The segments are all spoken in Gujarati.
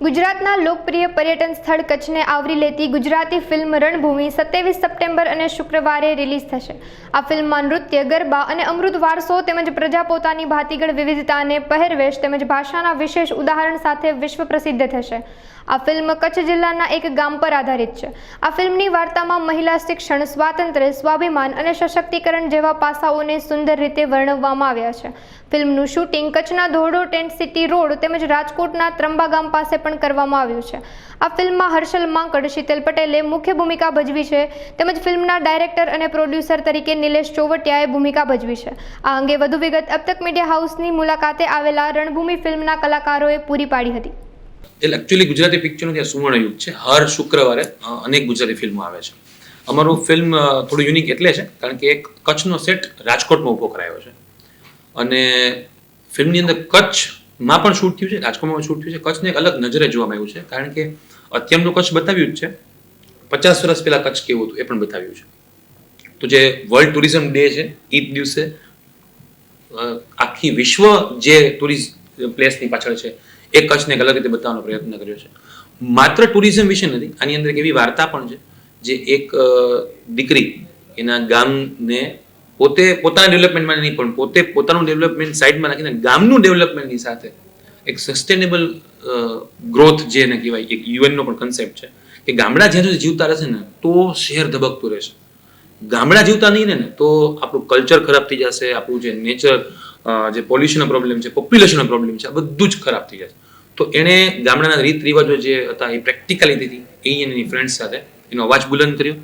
ગુજરાતના લોકપ્રિય પર્યટન સ્થળ કચ્છને આવરી લેતી ગુજરાતી ફિલ્મ રણભૂમિ 27 સપ્ટેમ્બર અને શુક્રવારે રિલીઝ થશે. આ ફિલ્મમાં નૃત્ય, ગરબા અને અમૃત વારસો તેમજ પ્રજા પોતાની ભાતીગળ વિવિધતાને પહેરવેશ તેમજ ભાષાના વિશેષ ઉદાહરણ સાથે વિશ્વ પ્રસિદ્ધ થશે. આ ફિલ્મ કચ્છ જિલ્લાના એક ગામ પર આધારિત છે. આ ફિલ્મની વાર્તામાં મહિલા શિક્ષણ, સ્વાતંત્ર્ય, સ્વાભિમાન અને સશક્તિકરણ જેવા પાસાઓને સુંદર રીતે વર્ણવવામાં આવ્યા છે. ફિલ્મનું શૂટિંગ કચ્છના ધોરડો ટેન્ટ સિટી રોડ તેમજ રાજકોટના ત્રંબા ગામ પાસે પણ કરવામાં આવ્યું છે. આ ફિલ્મમાં હર્ષલ માંકડ, શીતલ પટેલે મુખ્ય ભૂમિકા ભજવી છે તેમજ ફિલ્મના ડાયરેક્ટર અને પ્રોડ્યુસર તરીકે નિલેશ ચોવટિયાએ ભૂમિકા ભજવી છે. આ અંગે વધુ વિગત અબતક મીડિયા હાઉસની મુલાકાતે આવેલા રણભૂમિ ફિલ્મના કલાકારોએ પૂરી પાડી હતી. એટલે એકચ્યુઅલી ગુજરાતી પિક્ચરનો ત્યાં સુવર્ણ યુગ છે. હર શુક્રવારે અનેક ગુજરાતી ફિલ્મો આવે છે. અમારું ફિલ્મ થોડું યુનિક એટલે છે કારણ કે એક કચ્છનો સેટ રાજકોટમાં ઊભો કરાયો છે અને ફિલ્મની અંદર કચ્છમાં પણ શૂટ થયું છે, રાજકોટમાં પણ શૂટ થયું છે. કચ્છને એક અલગ નજરે જોવામાં આવ્યું છે કારણ કે અત્યારનું કચ્છ બતાવ્યું જ છે, 50 વર્ષ પહેલા કચ્છ કેવું હતું એ પણ બતાવ્યું છે. તો જે વર્લ્ડ ટુરિઝમ ડે છે એ દિવસે આખી વિશ્વ જે ટુરિઝમ પ્લેસની પાછળ છે એ કચ્છને એક અલગ રીતે બતાવવાનો પ્રયત્ન કર્યો છે. માત્ર ટુરિઝમ વિશે નથી, આની અંદર એક એવી વાર્તા પણ છે જે એક દીકરી એના ગામને પોતે પોતાના ડેવલપમેન્ટમાં નહીં પણ પોતે પોતાનું ડેવલપમેન્ટ સાઈડમાં નાખીને ગામનું ડેવલપમેન્ટની સાથે એક સસ્ટેનેબલ ગ્રોથ જેને કહેવાય, એક યુએનનો પણ કન્સેપ્ટ છે કે ગામડા જ્યાં સુધી જીવતા રહેશે ને તો શહેર ધબકતું રહેશે. ગામડા જીવતા નહીં ને તો આપણું કલ્ચર ખરાબ થઈ જશે, આપણું જે નેચર, જે પોલ્યુશનનો પ્રોબ્લેમ છે, પોપ્યુલેશનનો પ્રોબ્લેમ છે, આ બધું જ ખરાબ થઈ જશે. તો એણે ગામડાના રીત રિવાજો જે હતા એ પ્રેક્ટિકલી હતી એ એની ફ્રેન્ડ્સ સાથે એનો અવાજ બુલંદ કર્યો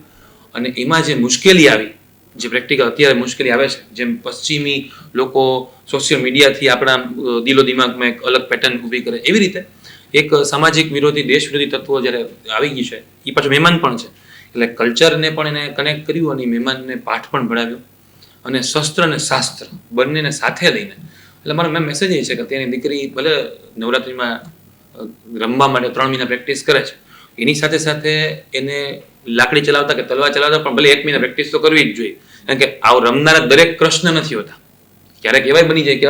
અને એમાં જે મુશ્કેલી આવી, જે પ્રેક્ટિકલ અત્યારે મુશ્કેલી આવે છે, જેમ પશ્ચિમી લોકો સોશિયલ મીડિયાથી આપણા દિલો દિમાગમાં એક અલગ પેટર્ન ઊભી કરે, એવી રીતે એક સામાજિક વિરોધી, દેશ વિરોધી તત્વો જ્યારે આવી ગઈ છે એ પાછું મહેમાન પણ છે એટલે કલ્ચરને પણ એને કનેક્ટ કર્યું અને મહેમાનને પાઠ પણ ભણાવ્યો અને શસ્ત્ર અને શાસ્ત્ર બંનેને સાથે લઈને. એટલે મારો મેસેજ એ છે કે તેની દીકરી ભલે નવરાત્રિમાં રમવા માટે 3 મહિના પ્રેક્ટિસ કરે છે, એની સાથે સાથે એને લાકડી ચલાવતા કે તલવાર ચલાવતા પણ ભલે 1 મહિના પ્રેક્ટિસ તો કરવી જ જોઈએ કારણ કે આ રમનારા દરેક કૃષ્ણ નથી હોતા. ક્યારેક એવાય બની જાય કે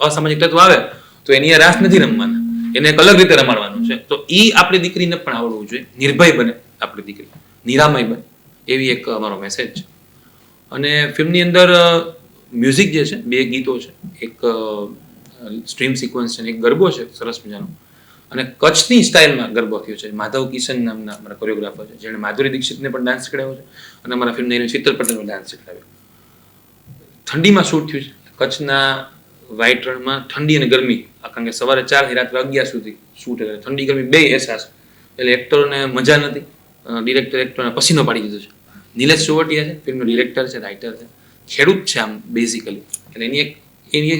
અસામાજિક તત્વ આવે તો એની રાસ નથી રમવાના, એને એક અલગ રીતે રમાડવાનું છે. તો એ આપણી દીકરીને પણ આવડવું જોઈએ, નિર્ભય બને આપણી દીકરી, નિરામય બને, એવી એક અમારો મેસેજ છે. અને ફિલ્મની અંદર મ્યુઝિક જે છે, 2 ગીતો છે, એક સ્ટ્રીમ સિક્વન્સ છે, એક ગરબો છે સરસ મજાનો અને કચ્છની સ્ટાઇલમાં ગરબો થયો છે. માધવ કિશન નામના અમારા કોરિયોગ્રાફર છે જેણે માધુરી દીક્ષિતને પણ ડાન્સ શીખડાવ્યો છે અને અમારા ફિલ્મની હિરોઈન શીતલ પટેલને ડાન્સ શીખડાવ્યો. ઠંડીમાં શૂટ થયું છે કચ્છના વ્હાઇટ રણમાં. ઠંડી અને ગરમી, કારણ કે સવારે 4 થી રાત્રે 11 સુધી શૂટ, એટલે ઠંડી ગરમી બે અહેસાસ. એટલે એક્ટરોને મજા નથી, એક્ટરને પસીનો પાડી દીધો છે. નિલેશ ચોવટિયા છે, ફિલ્મનો ડિરેક્ટર છે, રાઇટર છે, ખેડૂત છે આમ બેઝિકલી. એટલે એની એક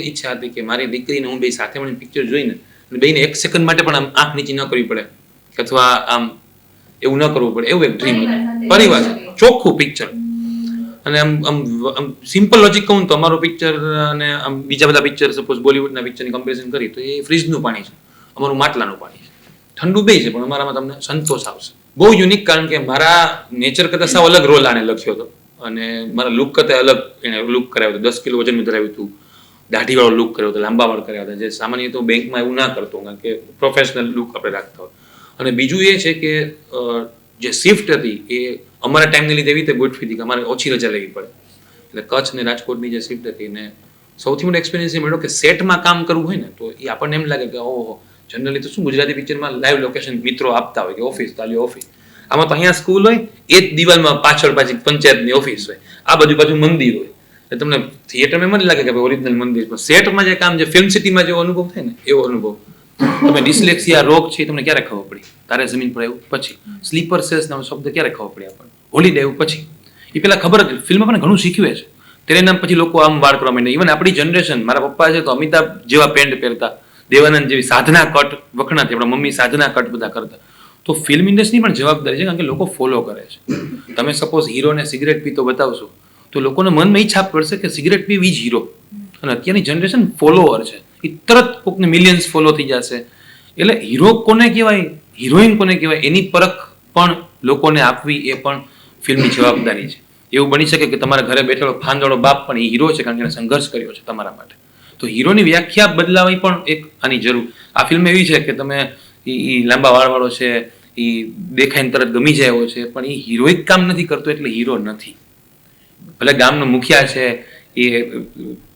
ઈચ્છા હતી કે મારી દીકરીને હું બે સાથે મળીને પિક્ચર જોઈને બેને 1 સેકન્ડ માટે પણ આમ આંખ નીચી ન કરવી પડે અથવા આમ એવું ન કરવું પડે, એવું એક ડ્રીમ હતું. પરિવાર ચોખ્ખું પિક્ચર અને આમ સિમ્પલ લોજિક કહું તો અમારું પિક્ચર અને આમ બીજા બધા પિક્ચર સપોઝ બોલિવૂડના પિક્ચરની કમ્પેરિઝન કરી તો એ ફ્રીજનું પાણી છે, અમારું માટલાનું પાણી છે. ઠંડુ બે છે પણ અમારામાં તમને સંતોષ આવશે. બહુ યુનિક, કારણ કે મારા નેચર કરતાં સાવ અલગ રોલ આને લખ્યો હતો અને મારા લુક કરતાં અલગ એને લુક કરાવ્યો હતો. 10 કિલો વજન ધરાવ્યું હતું, દાઢીવાળો લુક કર્યો હતો, લાંબા વાળ કર્યા હતા, જે સામાન્ય તો બેંકમાં એવું ના કરતો કારણ કે પ્રોફેશનલ લુક આપણે રાખતા હોય. અને બીજું એ છે કે જે શિફ્ટ હતી એ અમારા ટાઈમને લીધે એવી રીતે ગોઠવી હતી કે અમારે ઓછી રજા લેવી પડે. એટલે કચ્છ ને રાજકોટની જે શિફ્ટ હતી એને સૌથી મોટો એક્સપિરિયન્સ એ મળ્યો કે સેટમાં કામ કરવું હોય ને તો એ આપણને એમ લાગે કે ઓહો, જનરલી તો શું ગુજરાતી પિક્ચરમાં લાઈવ લોકેશન મિત્રો આપતા હોય કે ઓફિસ તાલી ઓફિસ, આમાં તો અહીંયા સ્કૂલ હોય, એ જ દિવાલમાં પાછળ પાછી પંચાયતની ઓફિસ હોય, આ બાજુ પાછું મંદિર હોય. એટલે તમને થિયેટરમાં મને લાગે કે ઓરિજિનલ મંદિર, પણ સેટમાં જે કામ, જે ફિલ્મ સિટીમાં જેવો અનુભવ થાય ને એવો અનુભવ. તમે ડિસ્લેક્સિયા રોગ છે તમને ક્યારે ખબર પડી? તારે જમીન પર આવ્યું પછી. સ્લીપર સેલ્સ નામનો શબ્દ ક્યારે ખબર પડી આપણને? હોલિડે આવ્યું પછી. એ પેલા ખબર હતી. ફિલ્મ આપણને ઘણું શીખવે છે. તેના નામ પછી લોકો આમ વાળ કરવા માંડે. ઇવન આપણી જનરેશન, મારા પપ્પા છે તો અમિતાભ જેવા પેન્ટ પહેરતા, દેવાનંદ જેવી સાધના કટ વખણાતી, આપણા મમ્મી સાધના કટ બધા કરતા. તો ફિલ્મ ઇન્ડસ્ટ્રી પણ જવાબદારી છે કારણ કે લોકો ફોલો કરે છે. તમે સપોઝ હીરોને સિગરેટ પીતો બતાવશો તો લોકોને મનમાં એ છાપ પડશે કે સિગરેટ પીવી જ હીરો. અને અત્યારની જનરેશન ફોલોઅર છે, એ તરત કોકને મિલિયન્સ ફોલો થઈ જશે. એટલે હીરો કોને કહેવાય, હિરોઈન કોને કહેવાય, એની પરખ પણ લોકોને આપવી એ પણ ફિલ્મની જવાબદારી છે. એવું બની શકે કે તમારા ઘરે બેઠેલો ફાંદોળો બાપ પણ એ હીરો છે કારણ કે એને સંઘર્ષ કર્યો છે તમારા માટે. તો હીરોની વ્યાખ્યા બદલાવી પણ એક આની જરૂર. આ ફિલ્મ એવી છે કે તમે એ લાંબા વાળવાળો છે, એ દેખાઈને તરત ગમી જાય એવો છે, પણ એ હિરોઇક કામ નથી કરતો એટલે હીરો નથી. ભલે ગામનો મુખિયા છે, એ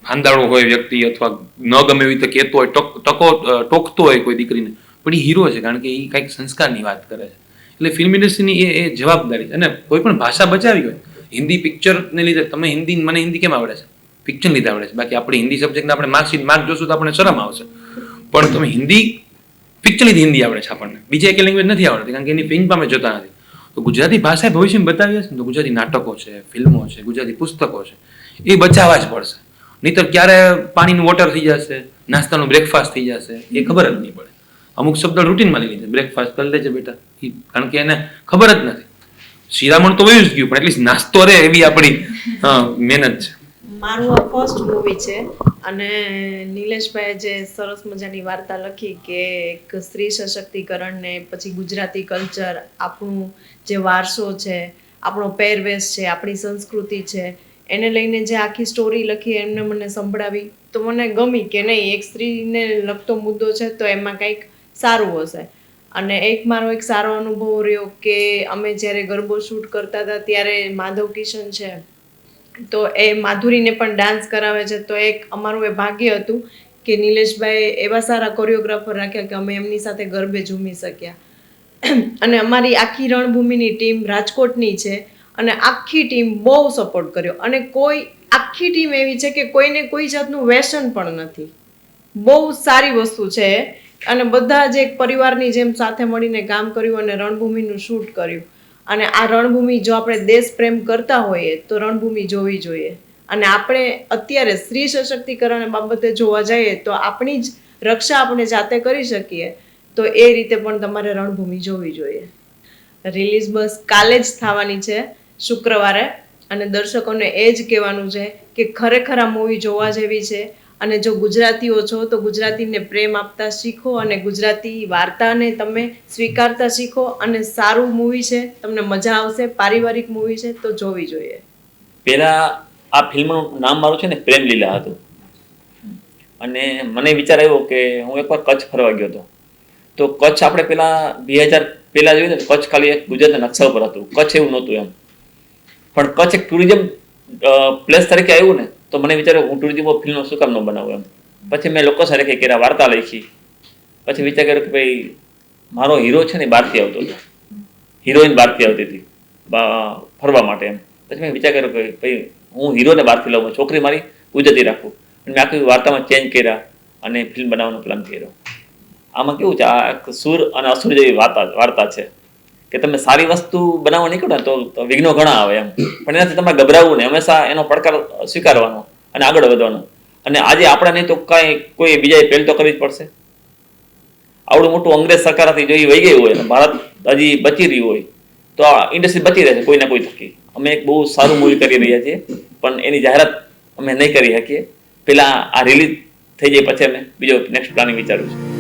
ફાંદાળો હોય વ્યક્તિ અથવા ન ગમે એવી રીતે કહેતો હોય, ટોકતો હોય કોઈ દીકરીને, પણ એ હીરો છે કારણ કે એ કંઈક સંસ્કારની વાત કરે છે. એટલે ફિલ્મ ઇન્ડસ્ટ્રીની એ જવાબદારી છે. અને કોઈ પણ ભાષા બચાવી હોય, હિન્દી પિક્ચરને લીધે તમે મને હિન્દી કેમ આવડે છે? પિક્ચર લીધે આવડે છે. બાકી આપણે હિન્દી સબ્જેક્ટને આપણે માર્ક જોશું તો આપણે શરમ આવશે. પણ તમે હિન્દી પિક્ચર લીધે હિન્દી આવડે છે આપણને, બીજી એક લેંગ્વેજ નથી આવડતી કારણ કે એની ફિલ્મ અમે જોતા નથી. તો ગુજરાતી ભાષાએ ભવિષ્યમાં બતાવી હશે ને તો ગુજરાતી નાટકો છે, ફિલ્મો છે, ગુજરાતી પુસ્તકો છે, એ બચાવવા જ પડશે. નહીંતર ક્યારે પાણીનું વોટર થઈ જશે, નાસ્તાનું બ્રેકફાસ્ટ થઈ જશે, એ ખબર જ નહીં પડે. અમુક શબ્દ રૂટીનમાં લઈ લીધે, બ્રેકફાસ્ટ કરી લેજે બેટા, કારણ કે એને ખબર જ નથી. શિરામણ તો વયું જ ગયું, પણ એટલીસ્ટ નાસ્તો રહે એવી આપણી મહેનત છે. મારું આ ફર્સ્ટ મૂવી છે અને નિલેશભાઈએ જે સરસ મજાની વાર્તા લખી કે એક સ્ત્રી સશક્તિકરણ ને પછી ગુજરાતી કલ્ચર, આપણું જે વારસો છે, આપણો પહેરવેશ છે, આપણી સંસ્કૃતિ છે, એને લઈને જે આખી સ્ટોરી લખી એમને મને સંભળાવી તો મને ગમી કે નહીં, એક સ્ત્રીને લગતો મુદ્દો છે તો એમાં કંઈક સારું હશે. અને મારો એક સારો અનુભવ રહ્યો કે અમે જ્યારે ગરબો શૂટ કરતા હતા ત્યારે માધવ કિશન છે તો એ માધુરીને પણ ડાન્સ કરાવે છે. તો એક અમારું એ ભાગ્ય હતું કે નિલેશભાઈ એવા સારા કોરિયોગ્રાફર રાખ્યા કે અમે એમની સાથે ગરબે ઝૂમી શક્યા. અને અમારી આખી રણભૂમિની ટીમ રાજકોટની છે અને આખી ટીમ બહુ સપોર્ટ કર્યો. અને આખી ટીમ એવી છે કે કોઈને કોઈ જાતનું વ્યસન પણ નથી. બહુ સારી વસ્તુ છે. અને બધા જ એક પરિવારની જેમ સાથે મળીને કામ કર્યું અને રણભૂમિનું શૂટ કર્યું. અને આ રણભૂમિ જો આપણે દેશ પ્રેમ કરતા હોઈએ તો રણભૂમિ જોવી જોઈએ. અને આપણે અત્યારે સ્ત્રી સશક્તિકરણ બાબતે જોવા જઈએ તો આપણી જ રક્ષા આપણે જાતે કરી શકીએ, તો એ રીતે પણ તમારે રણભૂમિ જોવી જોઈએ. રિલીઝ બસ કાલે જ થવાની છે, શુક્રવારે. અને દર્શકોને એ જ કહેવાનું છે કે ખરેખર આ મૂવી જોવા જેવી છે. અને જો ગુજરાતીઓ છો તો ગુજરાતીને પ્રેમ આપતા શીખો અને ગુજરાતી વાર્તાને તમે સ્વીકારતા શીખો. અને સારું મૂવી છે, તમને મજા આવશે, પારિવારિક મૂવી છે તો જોવી જોઈએ. પહેલા આ ફિલ્મનું નામ મારું છે ને પ્રેમ લીલા હતું. અને મને વિચાર આવ્યો કે હું એકવાર કચ્છ ફરવા ગયો હતો. તો કચ્છ આપણે પેલા 2000 પહેલા જોયું ને, કચ્છ ખાલી એક ગુજરાતના નકશા ઉપર હતું, કચ્છ એવું નહોતું એમ. પણ કચ્છ એક ટુરિઝમ પ્લેસ તરીકે આવ્યું ને તો મને વિચાર્યું હું ટુરિઝમ ફિલ્મ શું કામ ન બનાવું એમ. પછી મેં લોકો સાથે કર્યા, વાર્તા લખી. પછી વિચાર કર્યો કે ભાઈ મારો હીરો છે ને બહારથી આવતો હતો, હિરોઈન બહારથી આવતી હતી ફરવા માટે એમ. પછી મેં વિચાર કર્યો કે ભાઈ હું હીરોને બહારથી લાવું, છોકરી મારી ગુજરાતી રાખું. અને મેં આખી વાર્તામાં ચેન્જ કર્યા અને ફિલ્મ બનાવવાનો પ્લાન કર્યો. આમાં કેવું છે, આ એક સુર અને અસુર જેવી વાર્તા છે કે તમે સારી વસ્તુ બનાવવા નીકળો ને તો વિઘ્નો ઘણા આવે એમ. પણ એનાથી તમારે ગભરાવવું ને, હંમેશા એનો પડકાર સ્વીકારવાનો અને આગળ વધવાનો. અને આજે આપણે નહીં તો કોઈ બીજાએ પહેલ તો કરવી જ પડશે. આવડું મોટું અંગ્રેજ સરકારથી જો એ વહી ગઈ હોય અને ભારત હજી બચી રહ્યું હોય તો આ ઇન્ડસ્ટ્રી બચી રહેશે કોઈ ના કોઈ થકી. અમે એક બહુ સારું મૂવી કરી રહ્યા છીએ પણ એની જાહેરાત અમે નહીં કરી શકીએ. પહેલાં આ રિલીઝ થઈ જાય પછી અમે બીજો નેક્સ્ટ પ્લાનિંગ વિચાર્યું છે.